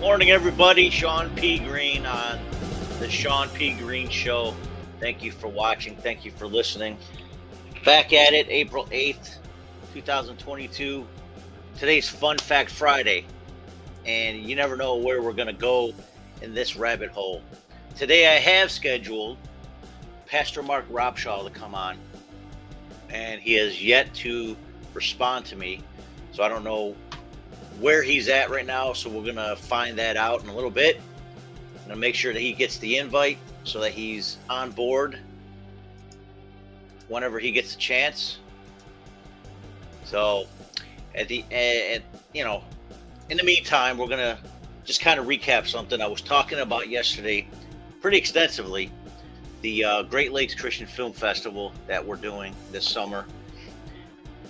Morning, everybody. Shawn P. Greene on the Shawn P. Greene Show. Thank you for watching. Thank you for listening. Back at it, April 8th, 2022. Today's Fun Fact Friday, and you never know where we're going to go in this rabbit hole. Today, I have scheduled Pastor Mark Robshaw to come on, and he has yet to respond to me, so I don't know where he's at right now, so we're gonna find that out in a little bit. I'm gonna make sure that he gets the invite so that he's on board whenever he gets a chance. So in the meantime, we're gonna just kind of recap something I was talking about yesterday pretty extensively. The Great Lakes Christian Film Festival that we're doing this summer,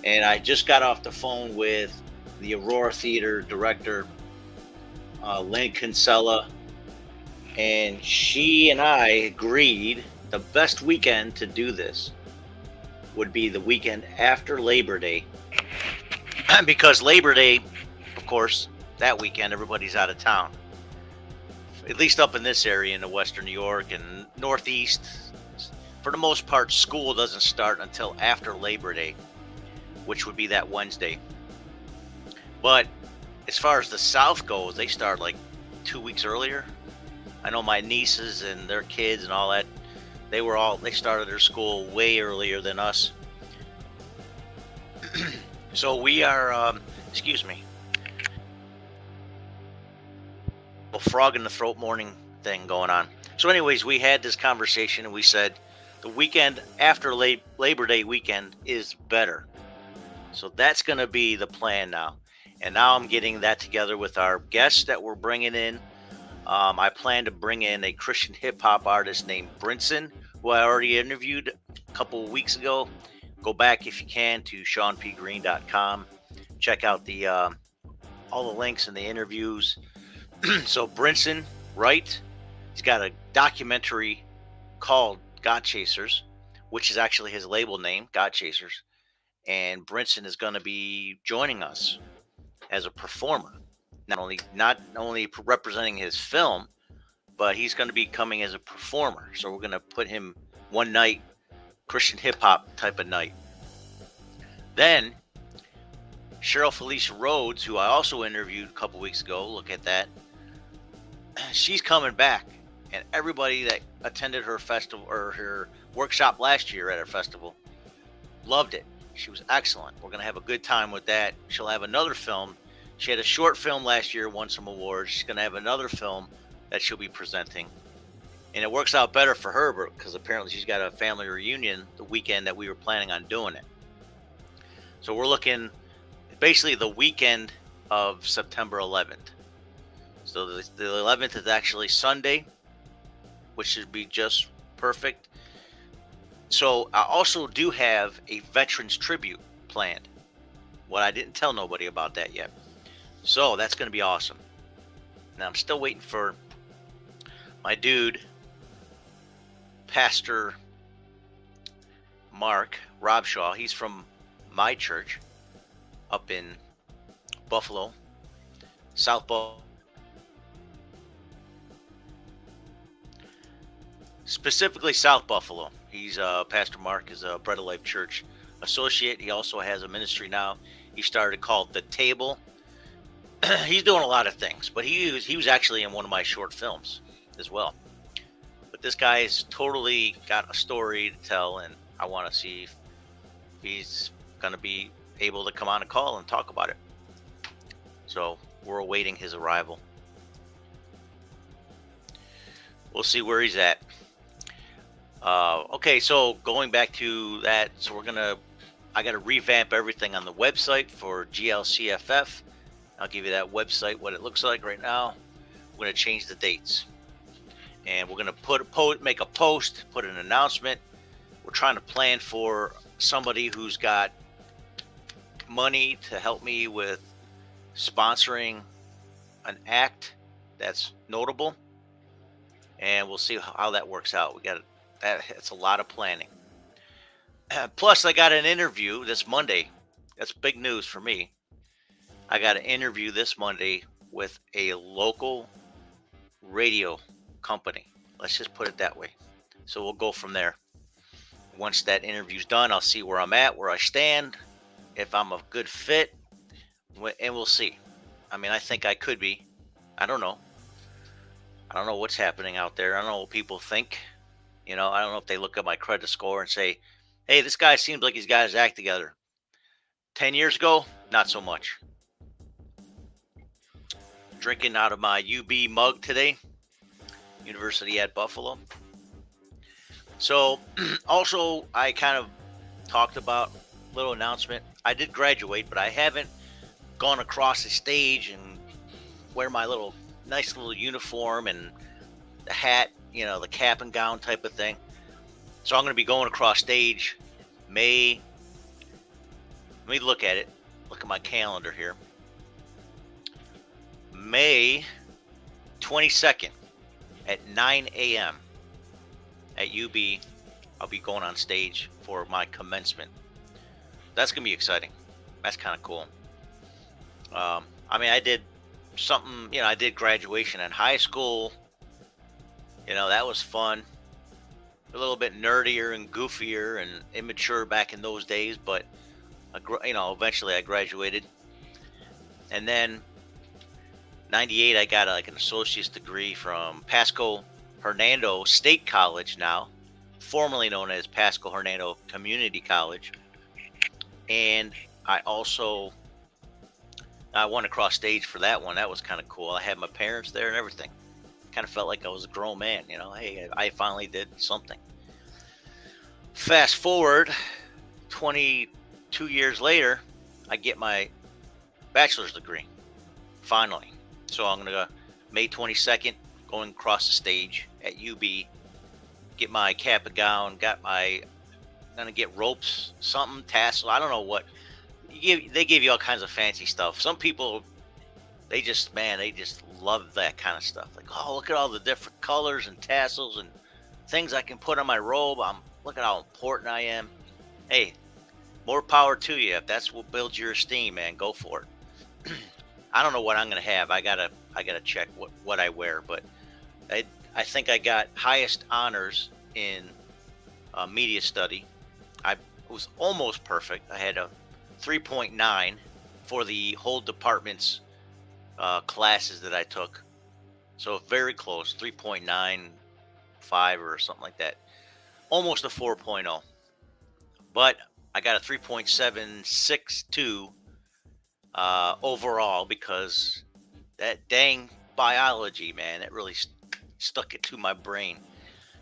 and I just got off the phone with the Aurora Theater director, Lynn Kinsella, and she and I agreed the best weekend to do this would be the weekend after Labor Day, because Labor Day, of course, that weekend everybody's out of town, at least up in this area in the Western New York and Northeast. For the most part, school doesn't start until after Labor Day, which would be that Wednesday. But as far as the South goes, they start like 2 weeks earlier. I know my nieces and their kids and all that, they started their school way earlier than us. So we are, excuse me, a frog in the throat morning thing going on. So anyways, we had this conversation and we said the weekend after Labor Day weekend is better. So that's going to be the plan now. And now I'm getting that together with our guests that we're bringing in. I plan to bring in a Christian hip hop artist named Brinson, who I already interviewed a couple of weeks ago. Go back if you can to ShawnPGreene.com. Check out the all the links and the interviews. So Brinson, right? He's got a documentary called God Chasers, which is actually his label name, God Chasers. And Brinson is going to be joining us as a performer, not only representing his film, but he's going to be coming as a performer. So we're going to put him one night, Christian hip hop type of night. Then Cheryl Felicia Rhodes, who I also interviewed a couple weeks ago, look at that. She's coming back, and everybody that attended her festival or her workshop last year at her festival loved it. She was excellent. We're going to have a good time with that. She'll have another film. She had a short film last year, won some awards. She's going to have another film that she'll be presenting. And it works out better for her because apparently she's got a family reunion the weekend that we were planning on doing it. So we're looking basically the weekend of September 11th. So the 11th is actually Sunday, which should be just perfect. So I also do have a veterans tribute planned. What I didn't tell nobody about that yet. So that's going to be awesome. Now I'm still waiting for my dude, Pastor Mark Robshaw. He's from my church up in Buffalo, South Buffalo. Specifically South Buffalo. He's Pastor Mark is a Bread of Life Church associate. He also has a ministry now. He started called The Table. He's doing a lot of things, but he was actually in one of my short films as well. But this guy has totally got a story to tell, and I want to see if he's going to be able to come on a call and talk about it. So we're awaiting his arrival. We'll see where he's at. Okay, so going back to that, so I got to revamp everything on the website for GLCFF. I'll give you that website, what it looks like right now. We're going to change the dates. And we're going to make a post, put an announcement. We're trying to plan for somebody who's got money to help me with sponsoring an act that's notable. And we'll see how that works out. It's a lot of planning. Plus, I got an interview this Monday. That's big news for me. I got an interview this Monday with a local radio company. Let's just put it that way. So we'll go from there. Once that interview's done, I'll see where I'm at, where I stand, if I'm a good fit, and we'll see. I mean, I think I could be. I don't know. I don't know what's happening out there. I don't know what people think. I don't know if they look at my credit score and say, hey, this guy seems like he's got his act together. 10 years ago, not so much. Drinking out of my UB mug today, University at Buffalo. So, also, I kind of talked about little announcement. I did graduate, but I haven't gone across the stage and wear my nice little uniform and the hat, the cap and gown type of thing. So I'm going to be going across stage May. Let me look at it. Look at my calendar here. May 22nd at 9 a.m. at UB. I'll be going on stage for my commencement. That's going to be exciting. That's kind of cool. I mean, I did something, I did graduation in high school. That was fun. A little bit nerdier and goofier and immature back in those days, but eventually I graduated. And then 98, I got an associate's degree from Pasco Hernando State College, now formerly known as Pasco Hernando Community College. And I went across stage for that one. That was kind of cool. I had my parents there and everything. Kind of felt like I was a grown man, Hey, I finally did something. Fast forward 22 years later, I get my bachelor's degree, finally. So I'm going to go May 22nd, going across the stage at UB, get my cap and gown, going to get ropes, something, tassel, I don't know what. They give you all kinds of fancy stuff. Some people, they just love that kind of stuff. Like, oh, look at all the different colors and tassels and things I can put on my robe. Look at how important I am. Hey, more power to you. If that's what builds your esteem, man, go for it. I don't know what I'm gonna have. I gotta check what I wear, but I think I got highest honors in media study. I was almost perfect. I had a 3.9 for the whole department's classes that I took. So very close, 3.95 or something like that. Almost a 4.0. But I got a 3.762 overall, because that dang biology, man, it really stuck it to my brain.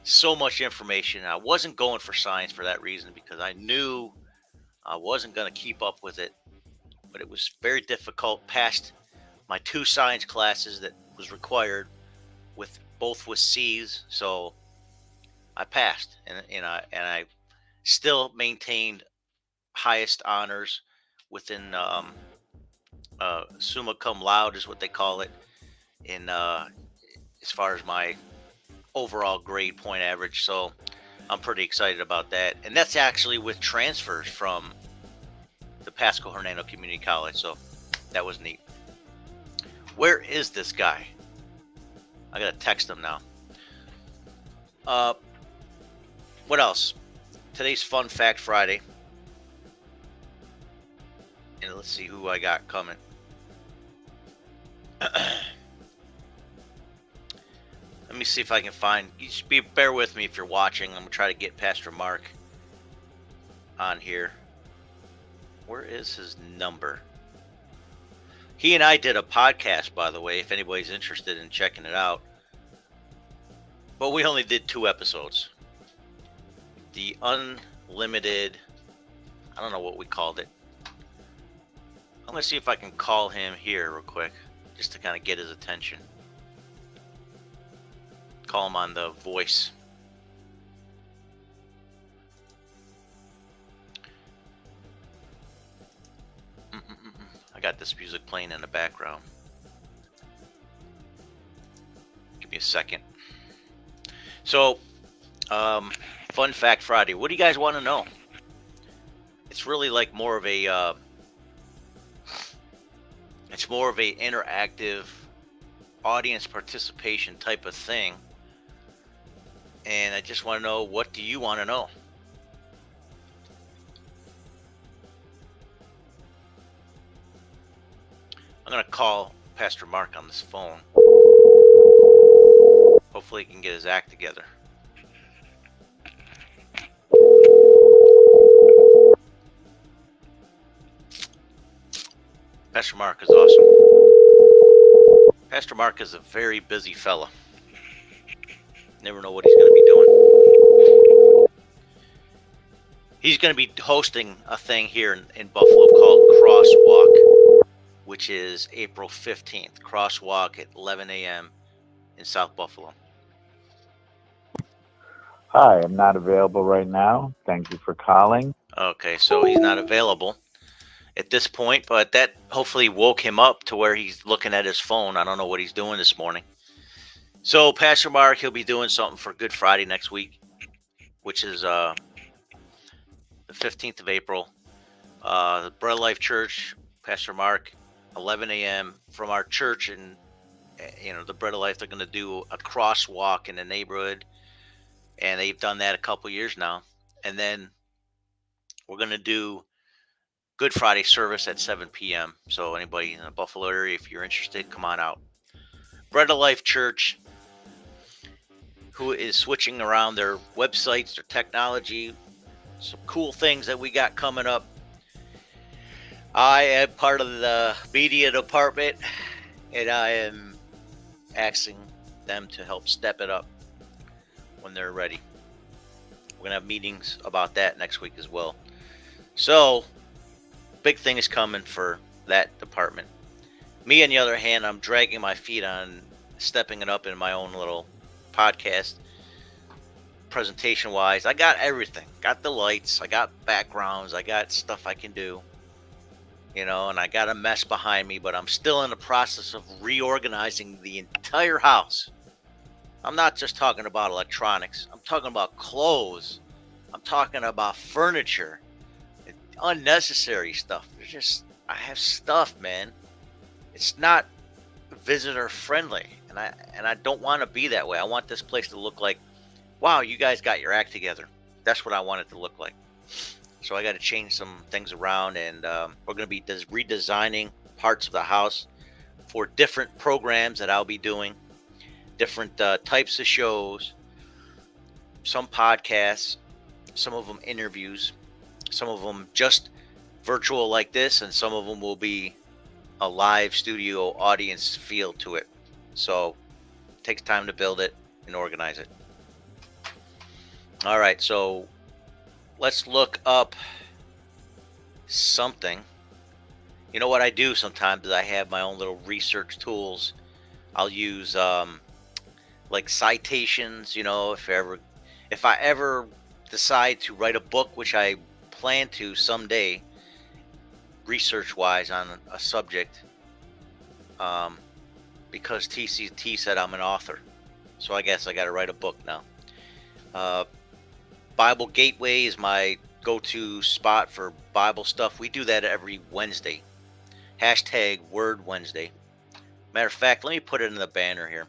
So much information. I wasn't going for science for that reason, because I knew I wasn't going to keep up with it. But it was very difficult past my 2 science classes that was required, with both with C's. So I passed, and I still maintained highest honors within summa cum laude is what they call it, in as far as my overall grade point average. So I'm pretty excited about that, and that's actually with transfers from the Pasco Hernando Community College. So that was neat. Where is this guy? I gotta text him now. What else? Today's Fun Fact Friday. And let's see who I got coming. Let me see if I can find. You just bear with me if you're watching. I'm gonna try to get Pastor Mark on here. Where is his number? He and I did a podcast, by the way, if anybody's interested in checking it out. But we only did 2 episodes. The unlimited, I don't know what we called it. I'm going to see if I can call him here real quick, just to kind of get his attention. Call him on the voice. I got this music playing in the background. Give me a second. So, Fun Fact Friday. What do you guys want to know? It's really like more of a It's more of a interactive audience participation type of thing. And I just want to know, what do you want to know? I'm going to call Pastor Mark on this phone. Hopefully he can get his act together. Pastor Mark is awesome. Pastor Mark is a very busy fella. Never know what he's going to be doing. He's going to be hosting a thing here in Buffalo called Crosswalk, which is April 15th. Crosswalk at 11 a.m. in South Buffalo. Hi, I'm not available right now. Thank you for calling. Okay, so he's not available at this point, but that hopefully woke him up to where he's looking at his phone. I don't know what he's doing this morning. So Pastor Mark, he'll be doing something for Good Friday next week, which is the 15th of April. The Bread of Life Church, Pastor Mark, 11 a.m. from our church, and the Bread of Life, they're going to do a crosswalk in the neighborhood, and they've done that a couple years now. And then we're going to do Good Friday service at 7 p.m. So anybody in the Buffalo area, if you're interested, come on out. Bread of Life Church, who is switching around their websites, their technology, some cool things that we got coming up. I am part of the media department, and I am asking them to help step it up when they're ready. We're going to have meetings about that next week as well. So, big thing is coming for that department. Me, on the other hand, I'm dragging my feet on stepping it up in my own little podcast. Presentation wise, I got everything. Got the lights, I got backgrounds, I got stuff I can do. And I got a mess behind me, but I'm still in the process of reorganizing the entire house. I'm not just talking about electronics. I'm talking about clothes. I'm talking about furniture. Unnecessary stuff. I have stuff, man. It's not visitor friendly, and I don't want to be that way. I want this place to look like, wow, you guys got your act together. That's what I want it to look like. So I got to change some things around, and we're going to be redesigning parts of the house for different programs that I'll be doing, different types of shows, some podcasts, some of them interviews, some of them just virtual like this, and some of them will be a live studio audience feel to it. So it takes time to build it and organize it. All right, so let's look up something. You know what I do sometimes is I have my own little research tools. I'll use like citations, if I ever decide to write a book, which I plan to someday, research wise on a subject, because TCT said I'm an author. So I guess I got to write a book now. Bible Gateway is my go-to spot for Bible stuff. We do that every Wednesday. Hashtag Word Wednesday. Matter of fact, let me put it in the banner here.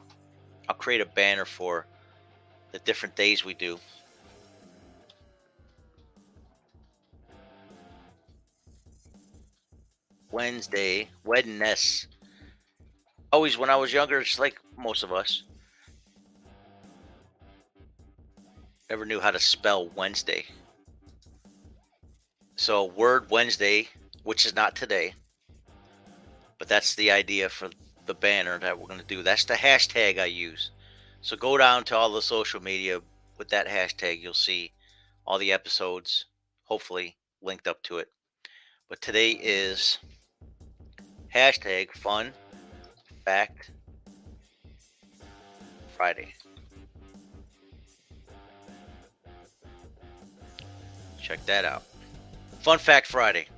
I'll create a banner for the different days we do. Wednesday, Wedness. Always when I was younger, just like most of us, never knew how to spell Wednesday. So Word Wednesday, which is not today, but that's the idea for the banner that we're going to do. That's the hashtag I use. So go down to all the social media with that hashtag. You'll see all the episodes, hopefully linked up to it. But today is hashtag Fun Fact Friday. Check that out. Fun Fact Friday.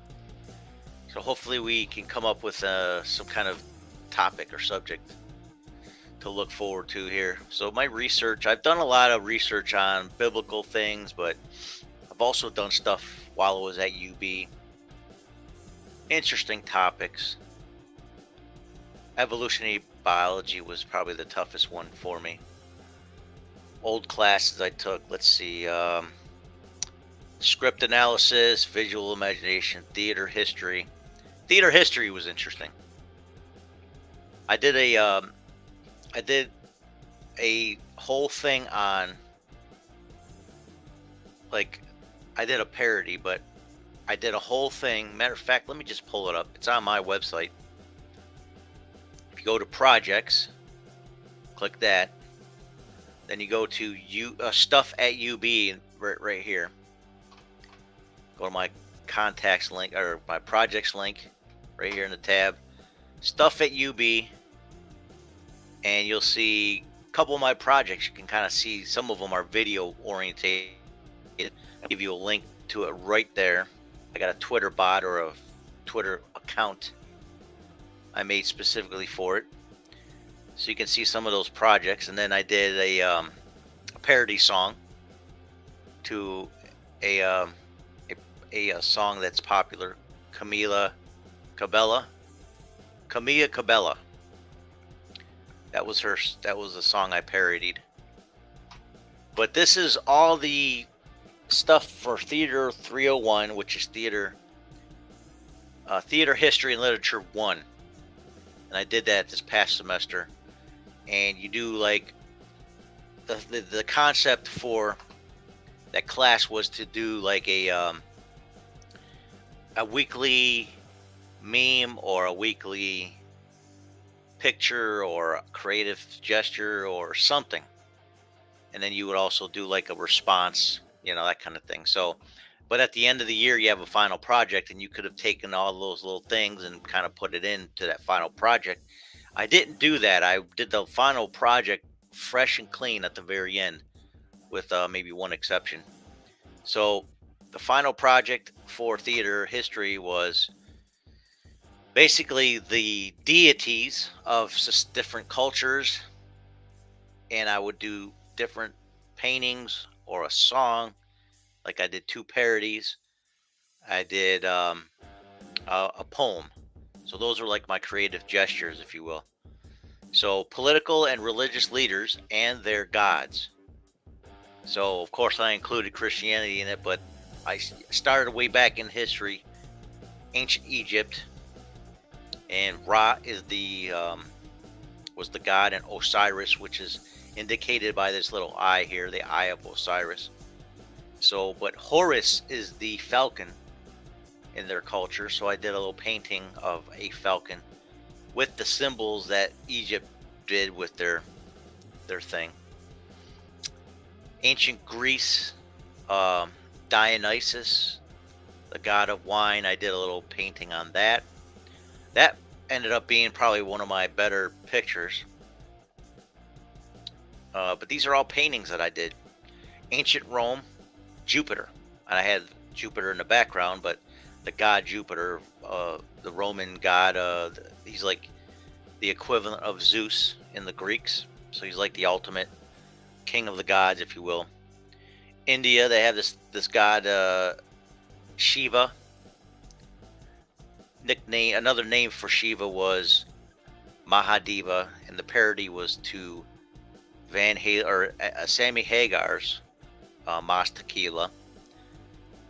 So hopefully we can come up with some kind of topic or subject to look forward to here. So my research, I've done a lot of research on biblical things, but I've also done stuff while I was at UB. Interesting topics. Evolutionary biology was probably the toughest one for me. Old classes I took, let's see, script analysis, visual imagination, theater history. Theater history was interesting. I did a I did a whole thing on, like, I did a parody, but I did a whole thing. Matter of fact, let me just pull it up. It's on my website. If you go to projects, click that. Then you go to stuff at UB right here. Go to my contacts link or my projects link right here in the tab. Stuff at UB, and you'll see a couple of my projects. You can kind of see some of them are video orientated. I'll give you a link to it right there. I got a Twitter bot or a Twitter account I made specifically for it, so you can see some of those projects. And then I did a parody song to a song that's popular, Camila Cabella. Camilla Cabella. That was her. That was the song I parodied. But this is all the stuff for Theater 301, which is theater history and literature 1. And I did that this past semester. And you do like the concept for that class was to do like a weekly meme or a weekly picture or a creative gesture or something, and then you would also do like a response, that kind of thing. So, but at the end of the year you have a final project, and you could have taken all those little things and kind of put it into that final project. I didn't do that. I did the final project fresh and clean at the very end, with maybe one exception. So the final project for theater history was basically the deities of different cultures, and I would do different paintings or a song. Like I did 2 parodies. I did a poem. So those are like my creative gestures, if you will. So political and religious leaders and their gods. So of course I included Christianity in it, but I started way back in history, ancient Egypt, and Ra is the was the god, and Osiris, which is indicated by this little eye here, the eye of Osiris. So, but Horus is the falcon in their culture. So I did a little painting of a falcon with the symbols that Egypt did with their thing. Ancient Greece, Dionysus, the god of wine. I did a little painting on that. That ended up being probably one of my better pictures. But these are all paintings that I did. Ancient Rome, Jupiter. And I had Jupiter in the background, but the god Jupiter, the Roman god, he's like the equivalent of Zeus in the Greeks. So he's like the ultimate king of the gods, if you will. India, they have this god, Shiva. Nickname, another name for Shiva was Mahadeva, and the parody was to Van Halen or Sammy Hagar's Mas Tequila.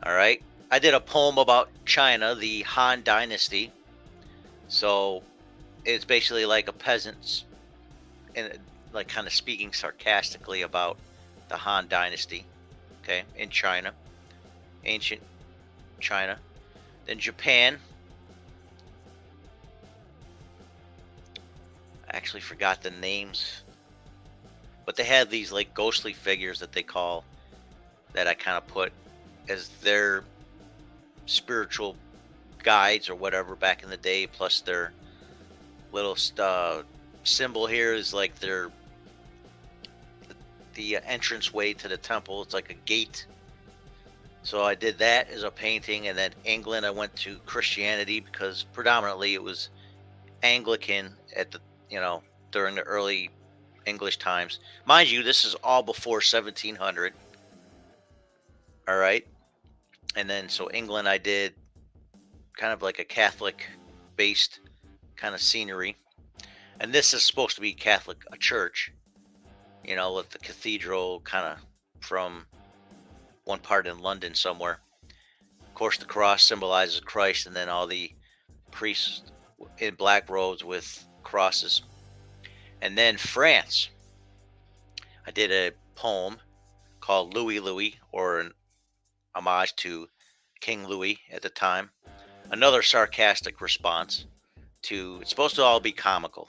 All right, I did a poem about China, the Han Dynasty. So it's basically like a peasant's, and like kind of speaking sarcastically about the Han Dynasty. Okay, in China, ancient China. Then Japan. I actually forgot the names, but they had these like ghostly figures that they call, that I kind of put as their spiritual guides or whatever back in the day. Plus their little symbol here is like the entrance way to the temple. It's like a gate. So I did that as a painting. And then England, I went to Christianity because predominantly it was Anglican at the during the early English times. Mind you, this is all before 1700. All right. And then so England, I did kind of like a Catholic based kind of scenery. And this is supposed to be Catholic, a church, with the cathedral kind of from one part in London somewhere. Of course, the cross symbolizes Christ, and then all the priests in black robes with crosses. And then France, I did a poem called Louis Louis, or an homage to King Louis at the time. Another sarcastic response to, it's supposed to all be comical.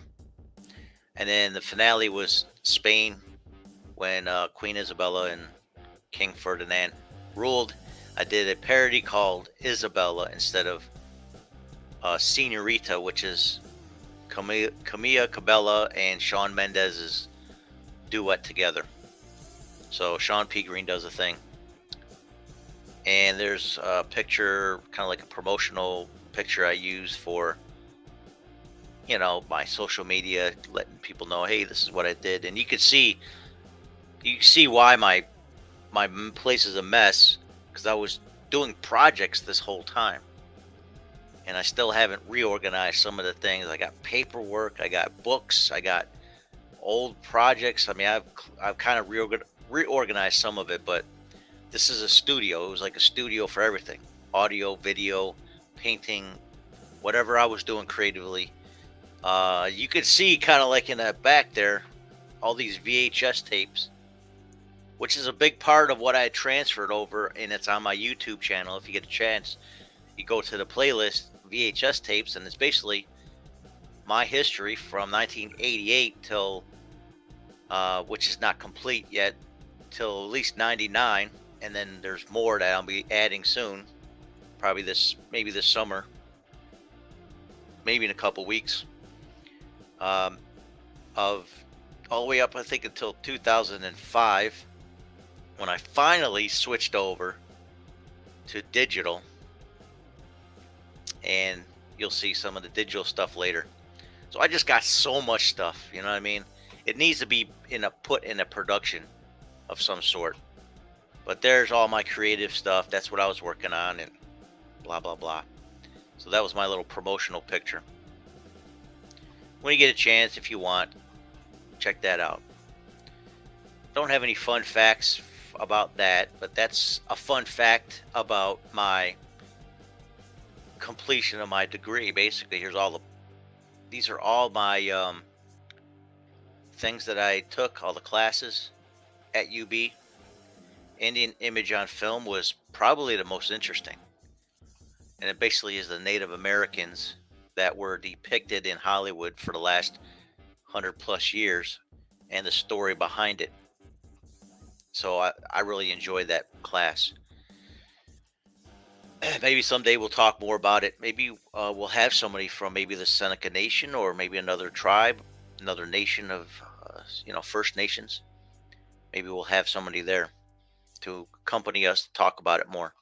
And then the finale was Spain, when Queen Isabella and King Ferdinand ruled. I did a parody called Isabella instead of Senorita, which is Camilla Cabella and Shawn Mendes's duet together. So Sean P. Greene does a thing. And there's a picture, kind of like a promotional picture I use for, my social media, letting people know, hey, this is what I did. And you can see why my place is a mess, because I was doing projects this whole time. And I still haven't reorganized some of the things. I got paperwork, I got books, I got old projects. I mean, I've kind of reorganized some of it, but this is a studio. It was like a studio for everything: audio, video, painting, whatever I was doing creatively. You could see kind of like in that back there, all these VHS tapes, which is a big part of what I transferred over, and it's on my YouTube channel. If you get a chance, you go to the playlist VHS tapes, and it's basically my history from 1988 till, which is not complete yet, till at least 99. And then there's more that I'll be adding soon, probably maybe this summer, maybe in a couple weeks, of all the way up, I think, until 2005, when I finally switched over to digital. And you'll see some of the digital stuff later. So I just got so much stuff, you know what I mean? It needs to be put in a production of some sort. But there's all my creative stuff. That's what I was working on, and blah, blah, blah. So that was my little promotional picture. When you get a chance, if you want, check that out. Don't have any fun facts about that, but that's a fun fact about my completion of my degree. Basically, these are all my things that I took, all the classes at UB. Indian image on film was probably the most interesting, and it basically is the Native Americans that were depicted in Hollywood for the last 100+ years, and the story behind it. So I really enjoyed that class. Maybe someday we'll talk more about it. Maybe we'll have somebody from maybe the Seneca Nation, or maybe another tribe, another nation of, First Nations. Maybe we'll have somebody there to accompany us to talk about it more.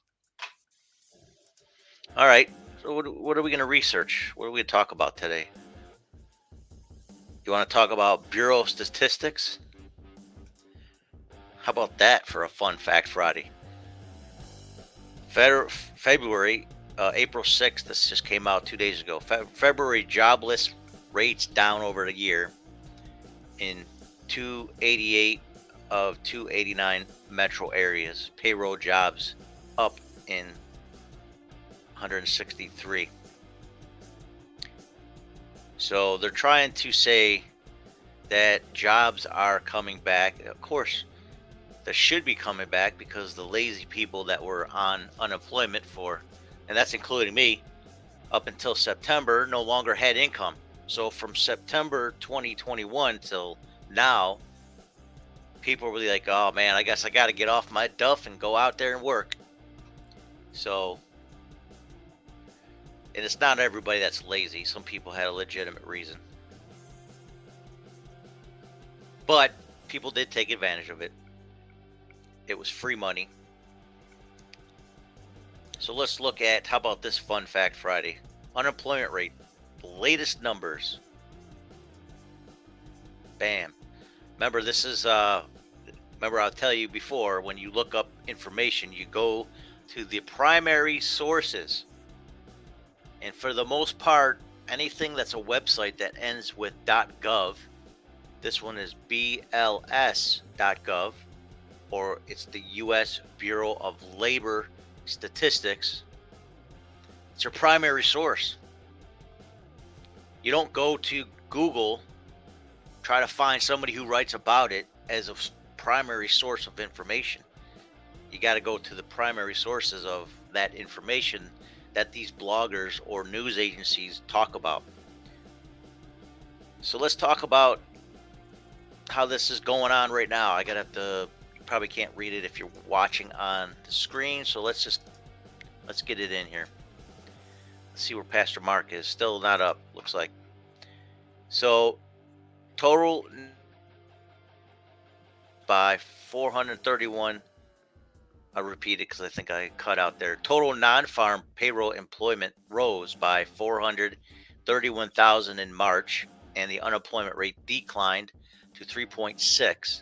All right. So what are we going to research? What are we going to talk about today? You want to talk about Bureau of Statistics? How about that for a fun fact Friday? February, April 6th, this just came out 2 days ago. February jobless rates down over the year in 288 of 289 metro areas. Payroll jobs up in 163. So they're trying to say that jobs are coming back. Of course, they should be coming back, because the lazy people that were on unemployment and that's including me, up until September, no longer had income. So from September 2021 till now, people were like, oh man, I guess I got to get off my duff and go out there and work. So, and it's not everybody that's lazy. Some people had a legitimate reason. But people did take advantage of it. It was free money. So let's look at, how about this fun fact Friday? Unemployment rate, latest numbers. Bam. Remember, this is, remember I'll tell you before, when you look up information, you go to the primary sources. And for the most part, anything that's a website that ends with .gov. This one is BLS.gov, or it's the U.S. Bureau of Labor Statistics. It's your primary source. You don't go to Google, try to find somebody who writes about it as a primary source of information. You got to go to the primary sources of that information that these bloggers or news agencies talk about. So let's talk about how this is going on right now. You probably can't read it if you're watching on the screen. So let's get it in here. Let's see where Pastor Mark is. Still not up, looks like. So total by 431. I'll repeat it because I think I cut out there. Total non-farm payroll employment rose by 431,000 in March, and the unemployment rate declined to 3.6.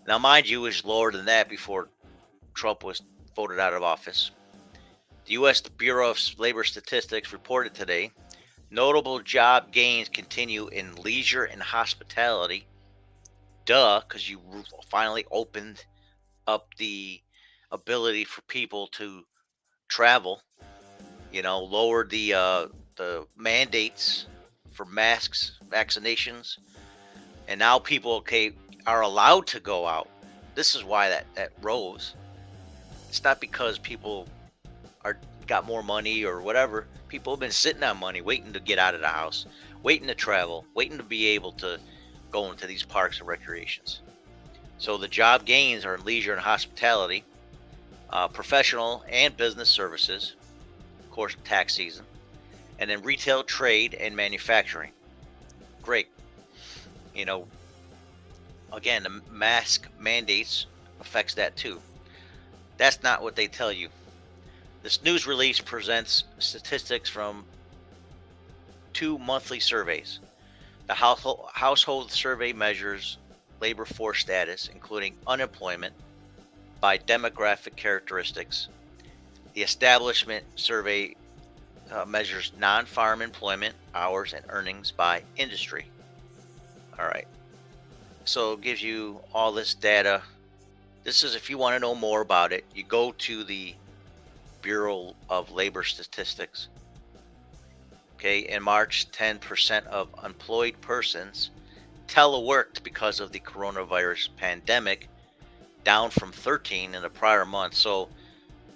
Now, mind you, it was lower than that before Trump was voted out of office. The U.S. Bureau of Labor Statistics reported today notable job gains continue in leisure and hospitality. Duh, because you finally opened up the ability for people to travel. Lowered the mandates for masks, vaccinations, and now people are allowed to go out. This is why that rose. It's not because people got more money or whatever. People have been sitting on money, waiting to get out of the house, waiting to travel, waiting to be able to go into these parks and recreations. So the job gains are in leisure and hospitality, professional and business services, of course, tax season, and then retail, trade, and manufacturing. Great. Again, the mask mandates affects that too. That's not what they tell you. This news release presents statistics from 2 monthly surveys. The household survey measures labor force status, including unemployment, by demographic characteristics. The establishment survey measures non-farm employment, hours, and earnings by industry. All right. So it gives you all this data. This is, if you want to know more about it, you go to the Bureau of Labor Statistics. Okay, in March, 10% of employed persons teleworked because of the coronavirus pandemic, down from 13 in the prior month. So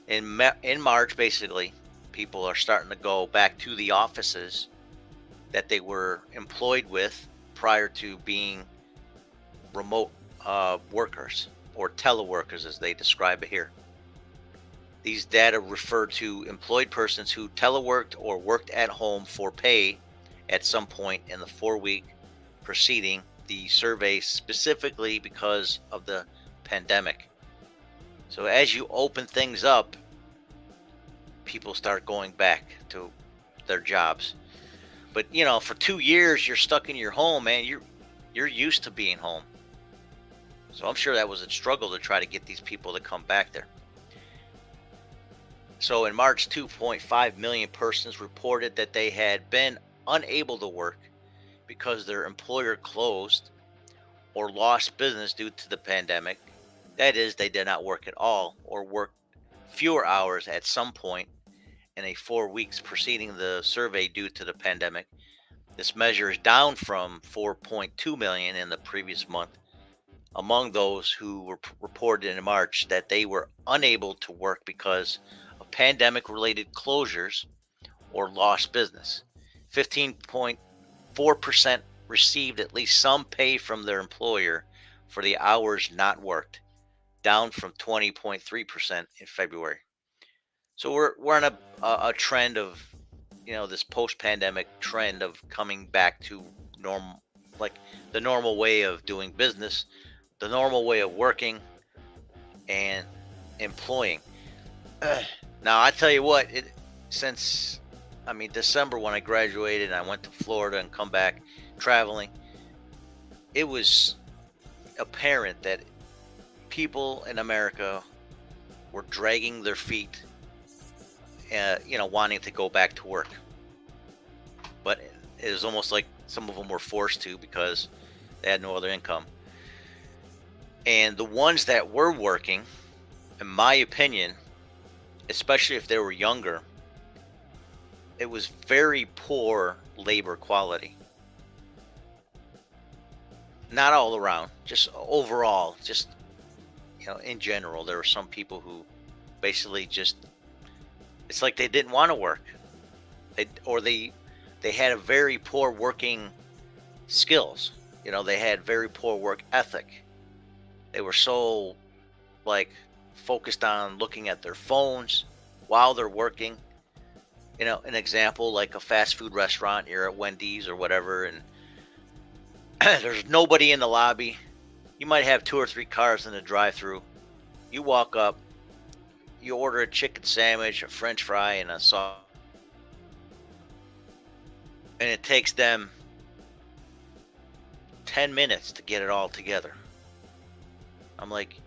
in March, basically, people are starting to go back to the offices that they were employed with prior to being remote workers, or teleworkers as they describe it here. These data refer to employed persons who teleworked or worked at home for pay at some point in the 4-week preceding the survey, specifically because of the pandemic. So as you open things up, people start going back to their jobs. But for 2 years you're stuck in your home, man. You're used to being home. So I'm sure that was a struggle to try to get these people to come back there. So in March, 2.5 million persons reported that they had been unable to work because their employer closed or lost business due to the pandemic. That is, they did not work at all or worked fewer hours at some point in a 4 weeks preceding the survey due to the pandemic. This measure is down from 4.2 million in the previous month. Among those who were reported in March that they were unable to work because of pandemic-related closures or lost business, 15.4% received at least some pay from their employer for the hours not worked, down from 20.3% in February. So we're on a trend of, this post-pandemic trend of coming back to normal, like the normal way of doing business, the normal way of working and employing. Now, I tell you what, since December, when I graduated and I went to Florida and come back traveling, it was apparent that people in America were dragging their feet, wanting to go back to work. But it was almost like some of them were forced to because they had no other income. And the ones that were working, in my opinion, especially if they were younger, it was very poor labor quality. Not all around, just overall, just in general, there were some people who basically just it's like they didn't want to work. They had a very poor working skills. They had very poor work ethic. They were so like focused on looking at their phones while they're working. An example like a fast food restaurant, you're at Wendy's or whatever, and there's nobody in the lobby. You might have two or three cars in the drive-through. You walk up, you order a chicken sandwich, a French fry, and a sauce, and it takes them 10 minutes to get it all together. I'm like,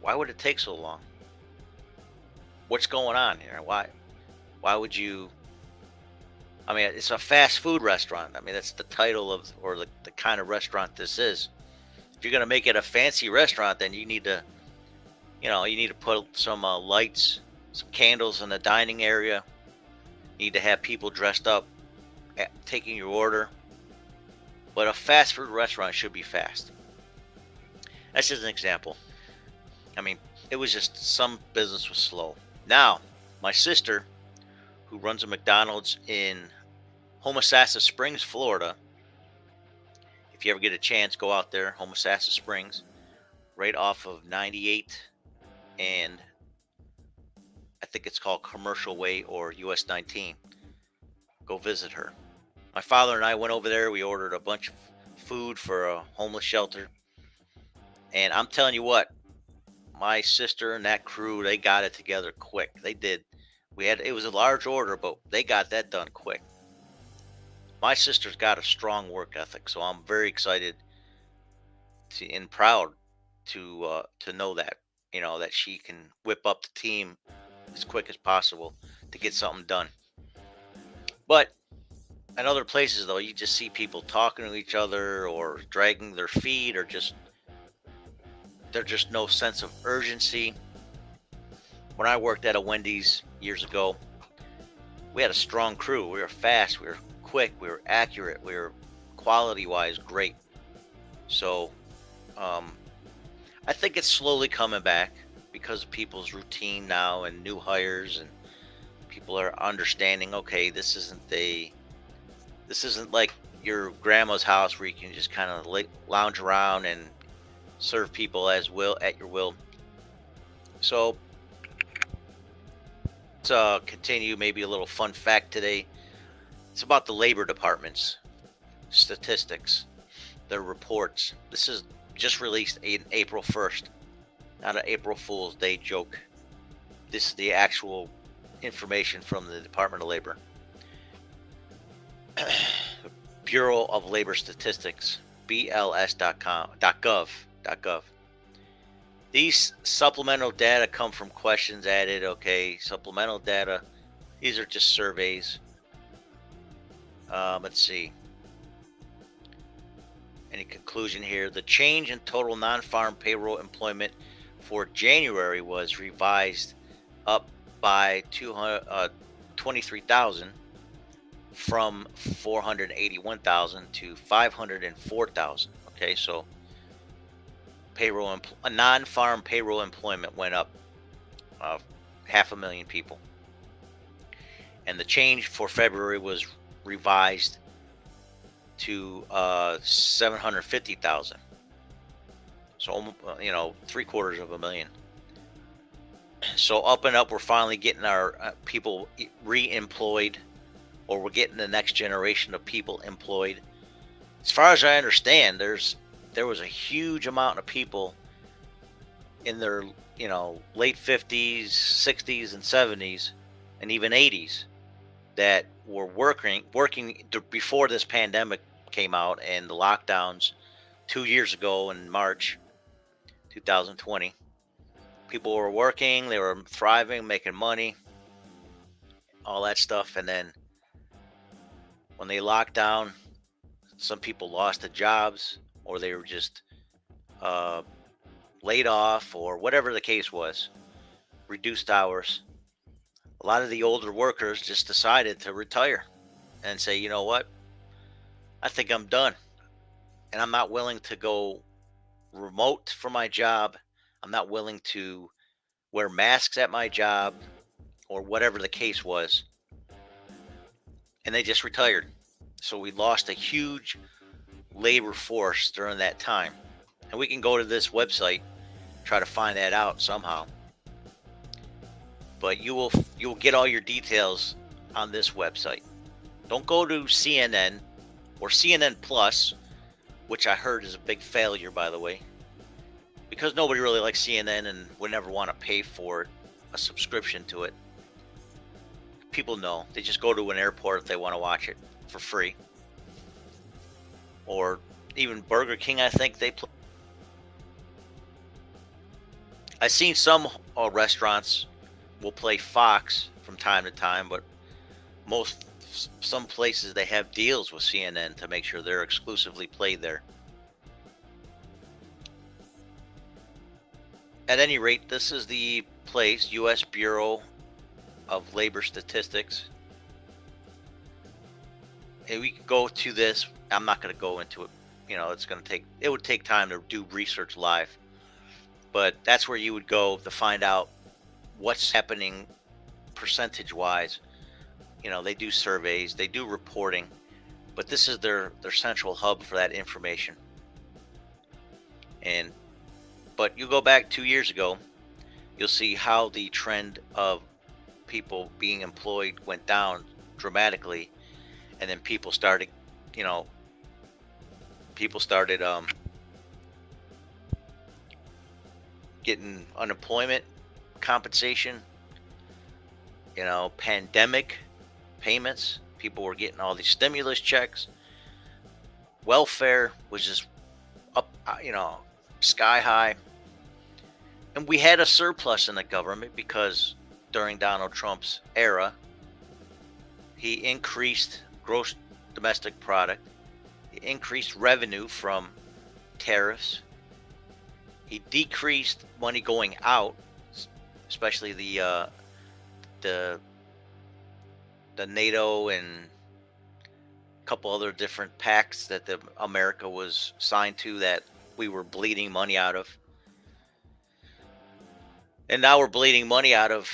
why would it take so long? What's going on here? Why would you? I mean, it's a fast food restaurant. I mean, that's the title of, or the kind of restaurant this is. If you're going to make it a fancy restaurant, then you need to, put some lights, some candles in the dining area. You need to have people dressed up taking your order. But a fast food restaurant should be fast. That's just an example. I mean, it was just some business was slow. Now, my sister, who runs a McDonald's in Homosassa Springs, Florida. If you ever get a chance, go out there, Homosassa Springs, right off of 98 and I think it's called Commercial Way or US 19. Go visit her. My father and I went over there. We ordered a bunch of food for a homeless shelter. And I'm telling you what, my sister and that crew, they got it together quick. They did. It was a large order, but they got that done quick. My sister's got a strong work ethic, so I'm very excited and proud to know that that she can whip up the team as quick as possible to get something done. But at other places, though, you just see people talking to each other or dragging their feet, or there's just no sense of urgency. When I worked at a Wendy's years ago, we had a strong crew. We were fast. We were quick. We were accurate. We were quality-wise great. So, I think it's slowly coming back because of people's routine now and new hires, and people are understanding. Okay, this isn't like your grandma's house where you can just kind of lounge around and serve people at your will. So let's continue. Maybe a little fun fact today. It's about the labor department's statistics, their reports. This is just released in April 1st, not an April Fool's Day joke. This is the actual information from the Department of Labor. Bureau of Labor Statistics, bls.gov. These supplemental data come from questions added. Okay, supplemental data. These are just surveys. Let's see. Any conclusion here? The change in total non-farm payroll employment for January was revised up by 23,000 from 481,000 to 504,000. Okay, so non-farm payroll employment went up 500,000 people, and the change for February was revised to 750,000. So 750,000. So up and up, we're finally getting our people re-employed, or we're getting the next generation of people employed. As far as I understand, there was a huge amount of people in their late 50s, 60s, and 70s, and even 80s that were working before this pandemic came out and the lockdowns 2 years ago in March 2020. People were working, they were thriving, making money, all that stuff, and then When they locked down, some people lost their jobs, or they were just uh, laid off, or whatever the case was, reduced hours. A lot of the older workers just decided to retire and say, you know what, I think I'm done. And I'm not willing to go remote for my job. I'm not willing to wear masks at my job, or whatever the case was. And they just retired. So we lost a huge labor force during that time. And we can go to this website, try to find that out somehow. But you'll get all your details on this website. Don't go to CNN or CNN Plus, which I heard is a big failure, by the way, because nobody really likes CNN and would never want to pay for it, a subscription to it. People know. They just go to an airport if they want to watch it for free. Or even Burger King, I think they play. I've seen some restaurants will play Fox from time to time, but some places they have deals with CNN to make sure they're exclusively played there. At any rate, this is the place, U.S. Bureau of Labor Statistics. And we can go to this. I'm not going to go into it. It would take time to do research live. But that's where you would go to find out what's happening percentage-wise. They do surveys, they do reporting, but this is their central hub for that information. But you go back 2 years ago, you'll see how the trend of people being employed went down dramatically, and then people started getting unemployment compensation, pandemic payments. People were getting all these stimulus checks. Welfare was just up, sky high. And we had a surplus in the government because during Donald Trump's era, he increased gross domestic product. He increased revenue from tariffs. He decreased money going out, especially the NATO and a couple other different pacts that America was signed to that we were bleeding money out of. And now we're bleeding money out of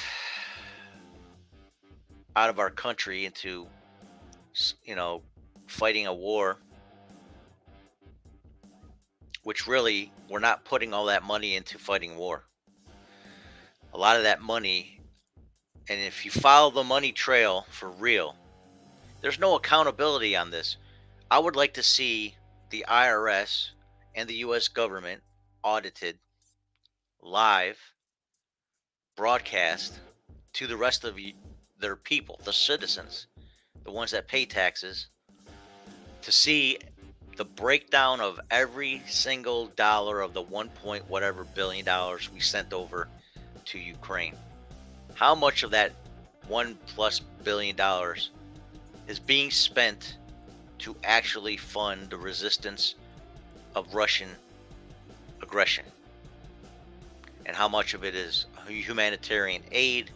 our country into, fighting a war, which really we're not putting all that money into fighting war. A lot of that money, and if you follow the money trail for real, there's no accountability on this. I would like to see the IRS and the U.S. government audited live, broadcast to the rest of their people, the citizens, the ones that pay taxes, to see the breakdown of every single dollar of the 1 point whatever billion dollars we sent over to Ukraine. How much of that $1+ billion is being spent to actually fund the resistance of Russian aggression? And how much of it is humanitarian aid?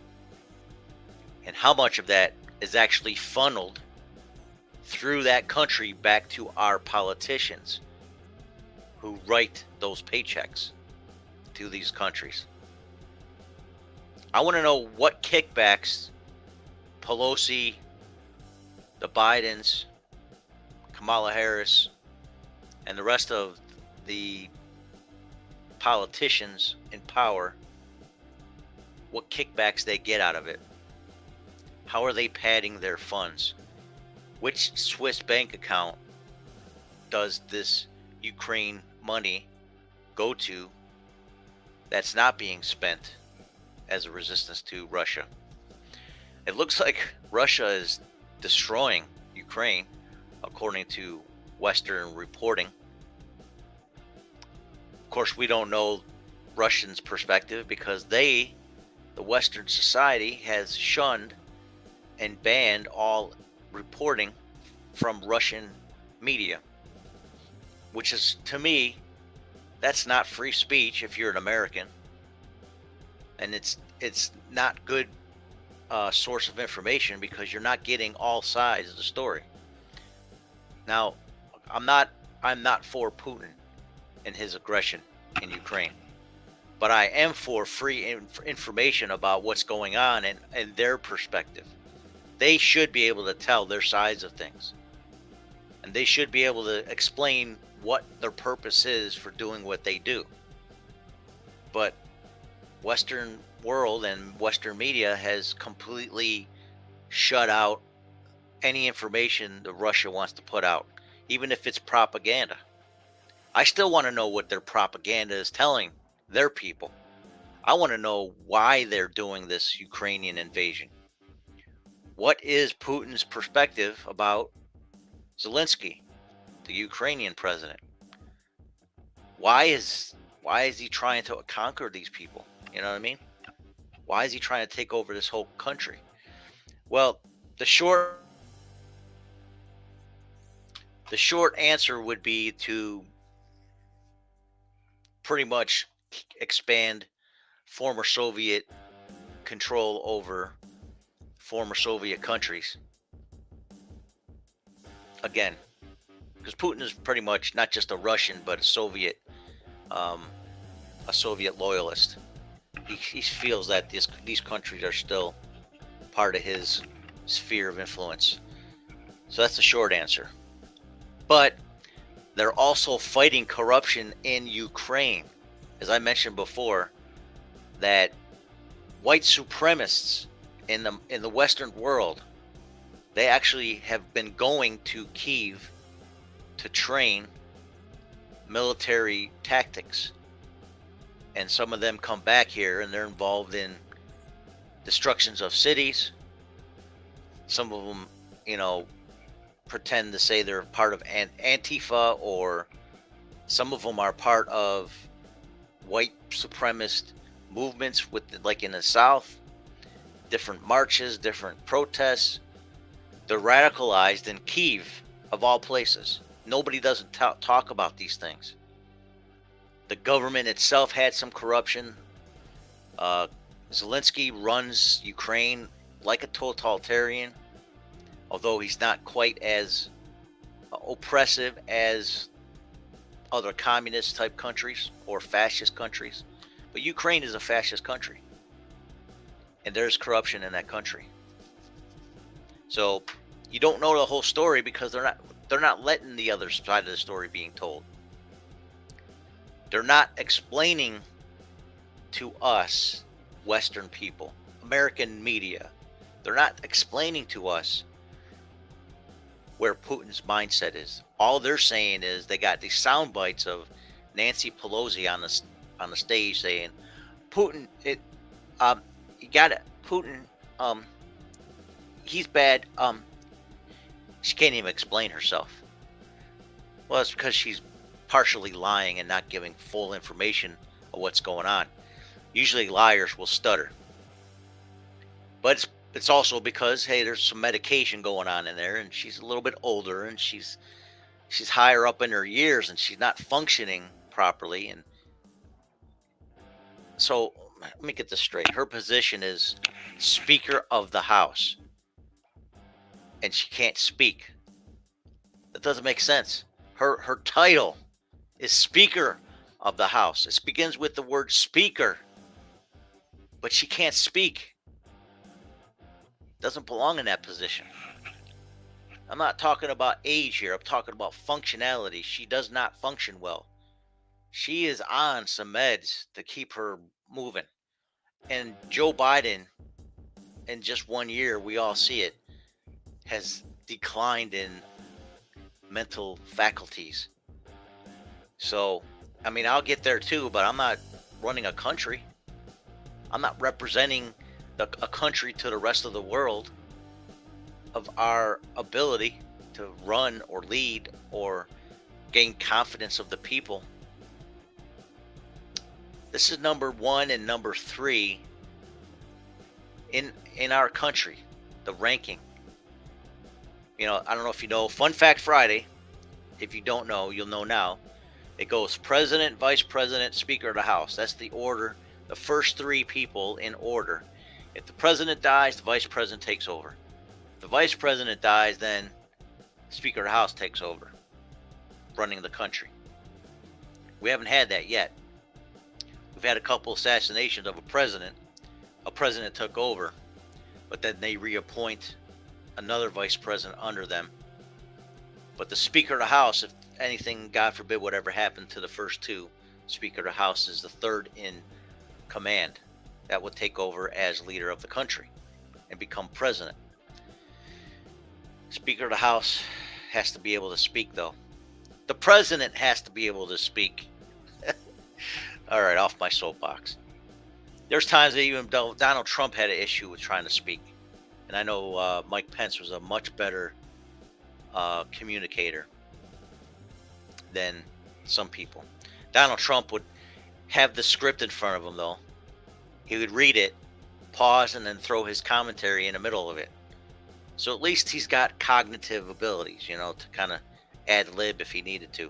And how much of that is actually funneled through that country back to our politicians who write those paychecks to these countries? I want to know what kickbacks Pelosi, the Bidens, Kamala Harris, and the rest of the politicians in power, what kickbacks they get out of it. How are they padding their funds? Which Swiss bank account does this Ukraine money go to that's not being spent as a resistance to Russia? It looks like Russia is destroying Ukraine, according to Western reporting. Of course, we don't know Russians' perspective because the Western society, has shunned and banned all reporting from Russian media, which is, to me, that's not free speech if you're an American, and it's not good source of information because you're not getting all sides of the story. Now, I'm not I'm not for Putin and his aggression in Ukraine, but I am for free information about what's going on and their perspective. They should be able to tell their sides of things, and they should be able to explain what their purpose is for doing what they do. But Western world and Western media has completely shut out any information that Russia wants to put out, even if it's propaganda. I still want to know what their propaganda is telling their people. I want to know why they're doing this Ukrainian invasion. What is Putin's perspective about Zelensky, the Ukrainian president? Why is he trying to conquer these people? You know what I mean? Why is he trying to take over this whole country? Well, the short the short answer would be to pretty much expand former Soviet control over former Soviet countries again, because Putin is pretty much not just a Russian but um, a Soviet loyalist. He feels that these countries are still part of his sphere of influence. So that's the short answer. But they're also fighting corruption in Ukraine. As I mentioned before, that white supremacists in the Western world, they actually have been going to Kiev to train military tactics. And some of them come back here and they're involved in destructions of cities. Some of them, pretend to say they're part of Antifa, or some of them are part of white supremacist movements like in the South, different marches, different protests. They're radicalized in Kiev, of all places. Nobody doesn't talk about these things. The government itself had some corruption. Zelensky runs Ukraine like a totalitarian, although he's not quite as oppressive as other communist type countries or fascist countries. But Ukraine is a fascist country, and there's corruption in that country. So you don't know the whole story because they're not letting the other side of the story being told. They're not explaining to us, Western people, American media. They're not explaining to us where Putin's mindset is. All they're saying is they got these sound bites of Nancy Pelosi on the stage saying, "Putin, you got it. Putin, he's bad." She can't even explain herself. Well, it's because she's partially lying and not giving full information of what's going on. Usually, liars will stutter, but it's also because, hey, there's some medication going on in there, and she's a little bit older, and she's higher up in her years, and she's not functioning properly. And so, let me get this straight. Her position is Speaker of the House, and she can't speak. That doesn't make sense. Her title is Speaker of the House. It begins with the word speaker, but she can't speak. Doesn't belong in that position. I'm not talking about age here. I'm talking about functionality. She does not function well. She is on some meds to keep her moving. And Joe Biden, in just 1 year, we all see it, has declined in mental faculties. So, I mean, I'll get there too, but I'm not running a country. I'm not representing a country to the rest of the world of our ability to run or lead or gain confidence of the people. This is number one and number three in our country, the ranking. I don't know if you know, Fun Fact Friday. If you don't know, you'll know now. It goes President, Vice President, Speaker of the House. That's the order, the first three people in order. If the president dies, the vice president takes over. If the vice president dies, then Speaker of the House takes over, running the country. We haven't had that yet. We've had a couple assassinations of a president. A president took over, but then they reappoint another vice president under them. But the Speaker of the House, if anything, God forbid, whatever happened to the first two, Speaker of the House is the third in command that would take over as leader of the country and become president. Speaker of the House has to be able to speak, though. The president has to be able to speak. All right, off my soapbox. There's times that even Donald Trump had an issue with trying to speak. And I know Mike Pence was a much better communicator than some people. Donald Trump would have the script in front of him, though. He would read it, pause, and then throw his commentary in the middle of it. So at least he's got cognitive abilities, to kind of ad lib if he needed to.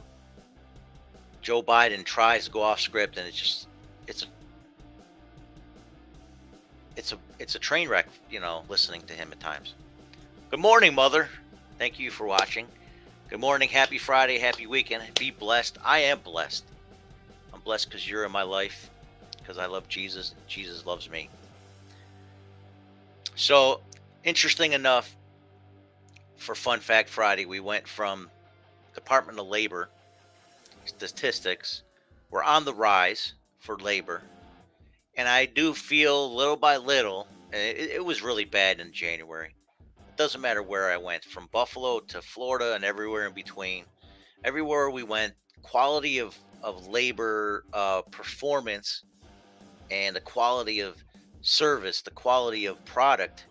Joe Biden tries to go off script, and it's a train wreck, listening to him at times. Good morning, Mother. Thank you for watching. Good morning, happy Friday, happy weekend. Be blessed. I am blessed. I'm blessed because you're in my life, because I love Jesus, and Jesus loves me. So, interesting enough, for Fun Fact Friday, we went from Department of Labor statistics. We're on the rise for labor. And I do feel little by little, and it was really bad in January. It doesn't matter where I went, from Buffalo to Florida and everywhere in between. Everywhere we went, quality of labor performance and the quality of service, the quality of product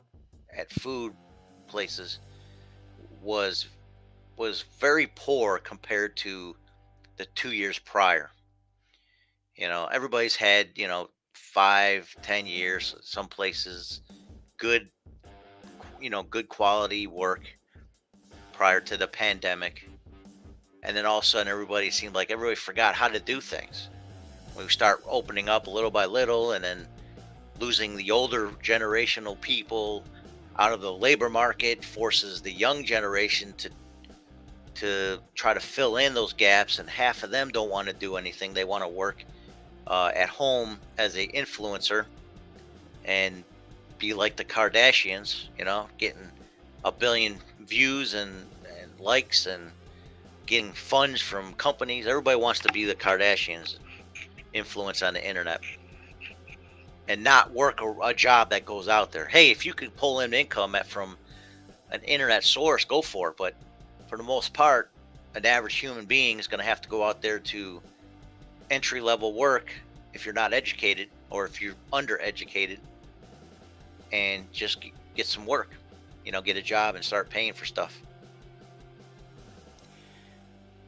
at food places was very poor compared to the 2 years prior. Everybody's had 5-10 years, some places good good quality work prior to the pandemic, and then all of a sudden everybody seemed like everybody forgot how to do things. We start opening up little by little, and then losing the older generational people out of the labor market forces the young generation to try to fill in those gaps, and half of them don't want to do anything. They want to work at home as a influencer and be like the Kardashians, getting 1 billion views and likes and getting funds from companies. Everybody wants to be the Kardashians, influence on the internet, and not work a job that goes out there. Hey, if you could pull in income from an internet source, go for it. But for the most part, an average human being is going to have to go out there to entry level work if you're not educated, or if you're undereducated, and just get some work, get a job and start paying for stuff.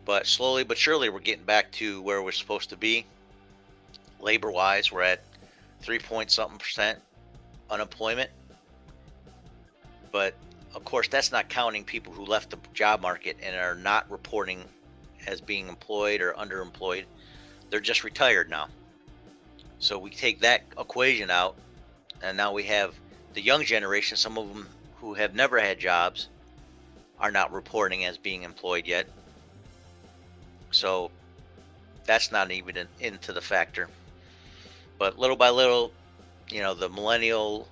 But slowly but surely, we're getting back to where we're supposed to be. Labor wise, we're at 3-point-something% unemployment. But of course, that's not counting people who left the job market and are not reporting as being employed or underemployed. They're just retired now. So we take that equation out, and now we have the young generation. Some of them who have never had jobs are not reporting as being employed yet. So that's not even into the factor. But little by little, the millennial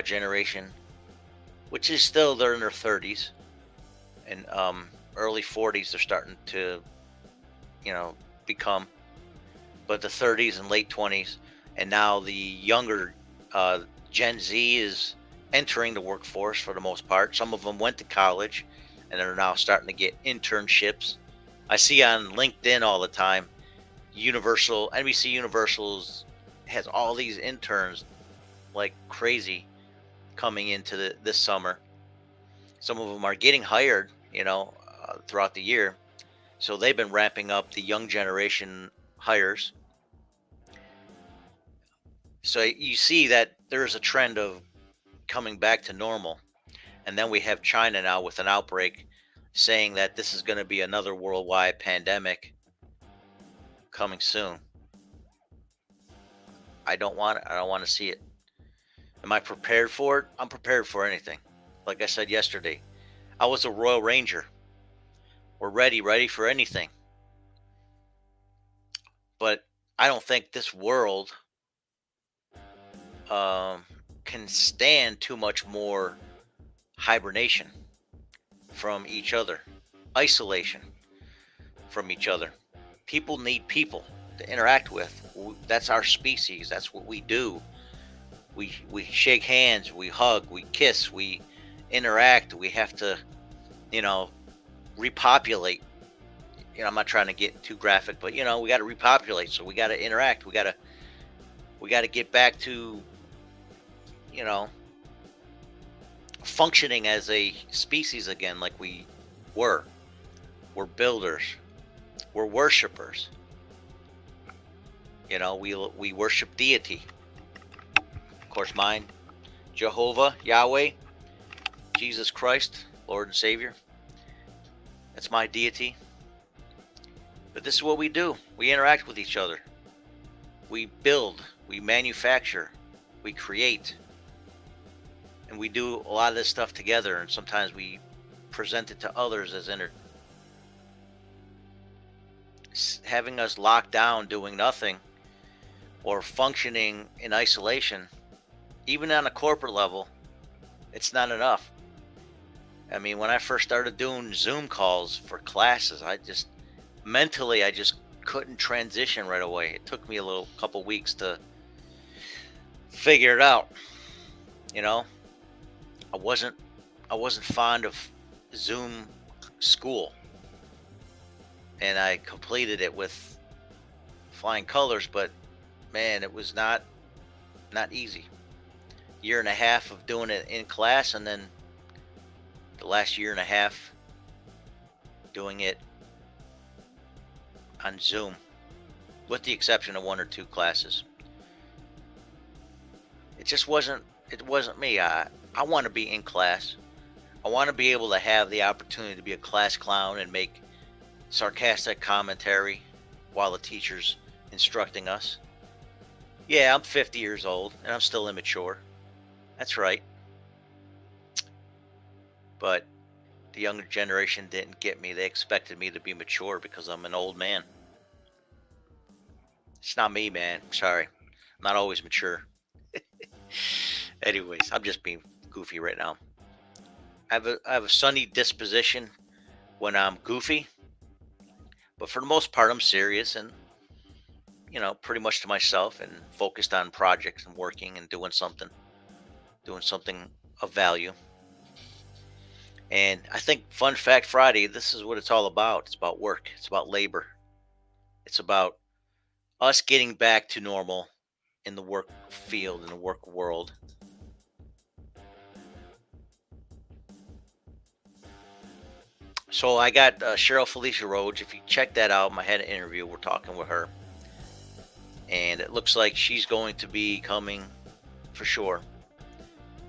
generation, which is still, they're in their 30s and early 40s, they're starting to, become. But the 30s and late 20s, and now the younger Gen Z is entering the workforce for the most part. Some of them went to college and are now starting to get internships. I see on LinkedIn all the time, NBC Universal's has all these interns like crazy coming into this summer. Some of them are getting hired, throughout the year. So they've been ramping up the young generation hires. So you see that there's a trend of coming back to normal. And then we have China now with an outbreak saying that this is going to be another worldwide pandemic coming soon. I don't want to see it. Am I prepared for it? I'm prepared for anything. Like I said yesterday, I was a Royal Ranger. We're ready for anything. But I don't think this world um, can stand too much more hibernation from each other, isolation from each other. People need people to interact with. That's our species. That's what we do. We shake hands, we hug, we kiss, we interact. We have to, you know, repopulate. I'm not trying to get too graphic, but we got to repopulate. So we got to interact. We got to get back to, you know, functioning as a species again, like we were. We're builders. We're worshipers. We worship deity. Of course, mine, Jehovah, Yahweh, Jesus Christ, Lord and Savior. That's my deity. But this is what we do. We interact with each other. We build, we manufacture, we create. And we do a lot of this stuff together, and sometimes we present it to others as having us locked down doing nothing or functioning in isolation, even on a corporate level, it's not enough. I mean, when I first started doing Zoom calls for classes, I just couldn't transition right away. It took me a couple weeks to figure it out. I wasn't fond of Zoom school, and I completed it with flying colors, but man, it was not easy. Year and a half of doing it in class, and then the last year and a half doing it on Zoom, with the exception of one or two classes. It wasn't me. I want to be in class. I want to be able to have the opportunity to be a class clown and make sarcastic commentary while the teacher's instructing us. Yeah, I'm 50 years old and I'm still immature. That's right. But the younger generation didn't get me. They expected me to be mature because I'm an old man. It's not me, man. Sorry. I'm not always mature. Anyways, I'm just being goofy right now. I have a sunny disposition when I'm goofy, but for the most part, I'm serious and pretty much to myself and focused on projects and working and doing something of value. And I think Fun Fact Friday, this is what it's all about. It's about work. It's about labor. It's about us getting back to normal in the work field, in the work world. So I got Cheryl Felicia Rhodes. If you check that out, I had an interview. We're talking with her. And it looks like she's going to be coming for sure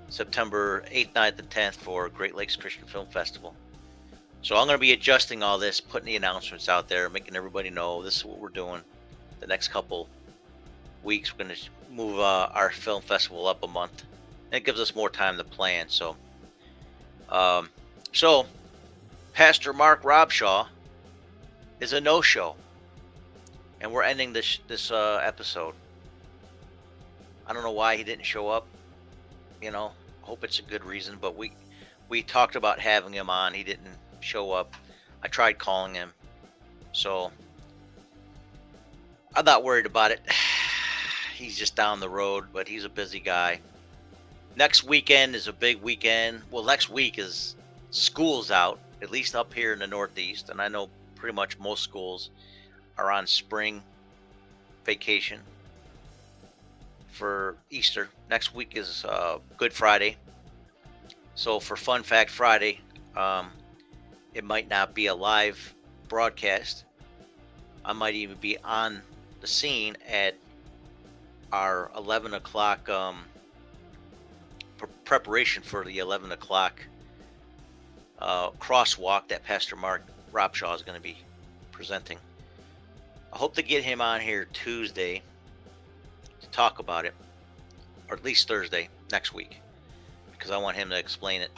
September 8th, 9th, and 10th for Great Lakes Christian Film Festival. So I'm going to be adjusting all this, putting the announcements out there, making everybody know this is what we're doing. The next couple weeks, we're going to move our film festival up a month. And it gives us more time to plan. So Pastor Mark Robshaw is a no-show. And we're ending this episode. I don't know why he didn't show up. Hope it's a good reason. But we talked about having him on. He didn't show up. I tried calling him. So I'm not worried about it. He's just down the road, but he's a busy guy. Next weekend is a big weekend. Well, next week is school's out, at least up here in the Northeast. And I know pretty much most schools are on spring vacation for Easter. Next week is Good Friday. So for Fun Fact Friday, it might not be a live broadcast. I might even be on the scene at our 11 o'clock preparation for the 11 o'clock crosswalk that Pastor Mark Robshaw is going to be presenting. I hope to get him on here Tuesday to talk about it, or at least Thursday next week, because I want him to explain it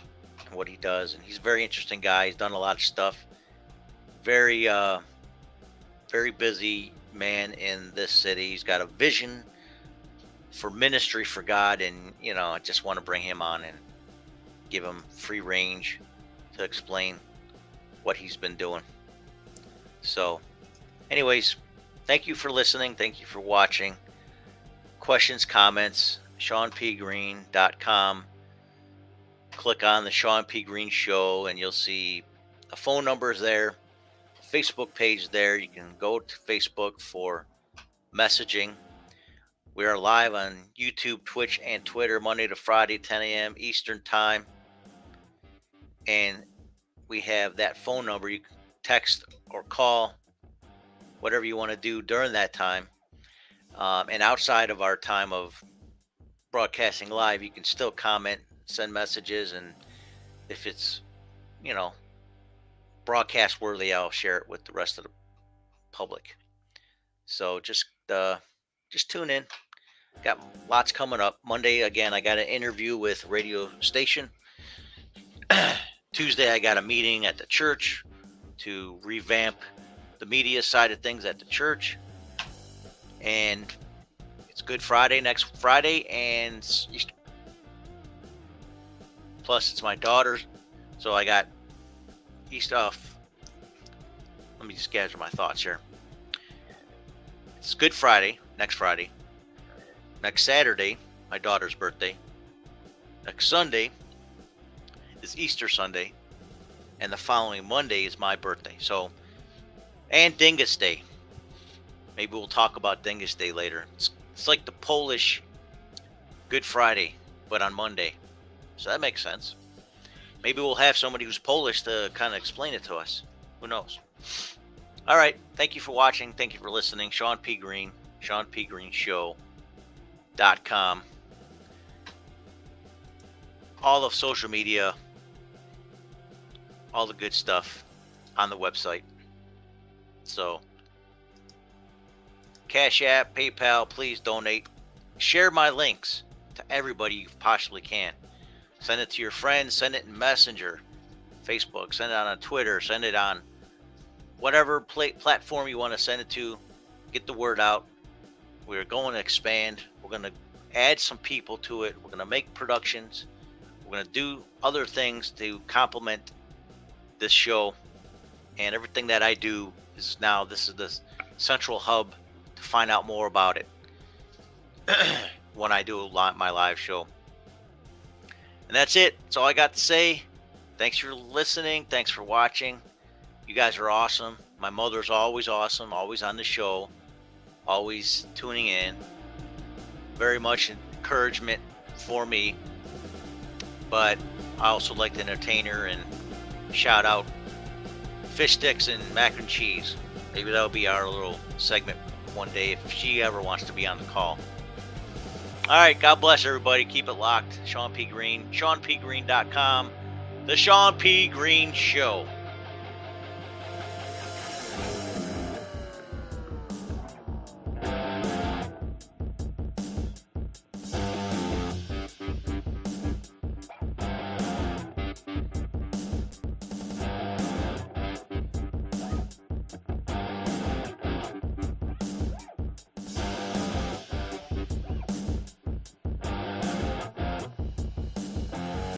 and what he does. And he's a very interesting guy. He's done a lot of stuff. Very, very busy man in this city. He's got a vision for ministry for God, and I just want to bring him on and give him free range to explain what he's been doing. So, anyways, thank you for listening. Thank you for watching. Questions, comments, ShawnPGreene.com. Click on the Shawn P. Greene Show, and you'll see the phone numbers there, Facebook page there. You can go to Facebook for messaging. We are live on YouTube, Twitch, and Twitter Monday to Friday, 10 a.m. Eastern Time. And we have that phone number. You can text or call, whatever you want to do during that time. And outside of our time of broadcasting live, you can still comment, send messages, and if it's, broadcast worthy, I'll share it with the rest of the public. So just tune in. Got lots coming up. Monday, again, I got an interview with radio station. Tuesday, I got a meeting at the church to revamp the media side of things at the church. And it's Good Friday next Friday, and Easter. Plus, it's my daughter's. So I got Easter off. Let me just gather my thoughts here. It's Good Friday, next Friday. Next Saturday, my daughter's birthday. Next Sunday is Easter Sunday. And the following Monday is my birthday. So, and Dingus Day. Maybe we'll talk about Dingus Day later. It's like the Polish Good Friday, but on Monday. So that makes sense. Maybe we'll have somebody who's Polish to kind of explain it to us. Who knows? All right. Thank you for watching. Thank you for listening. Shawn P. Greene, ShawnPGreenShow.com. All of social media, all the good stuff on the website. So, Cash App, PayPal, please donate. Share my links to everybody you possibly can. Send it to your friends. Send it in Messenger, Facebook. Send it on Twitter. Send it on whatever platform you want to send it to. Get the word out. We're going to expand. We're going to add some people to it. We're going to make productions. We're going to do other things to complement this show. And everything that I do is now, this is the central hub to find out more about it when I do my live show. And that's it. That's all I got to say. Thanks for listening. Thanks for watching. You guys are awesome. My mother's always awesome, always on the show, always tuning in. Very much encouragement for me. But I also like to entertain her and shout out fish sticks and mac and cheese. Maybe that'll be our little segment one day if she ever wants to be on the call. All right, God bless everybody. Keep it locked. Shawn P. Greene, ShawnPGreene.com, The Shawn P. Greene Show.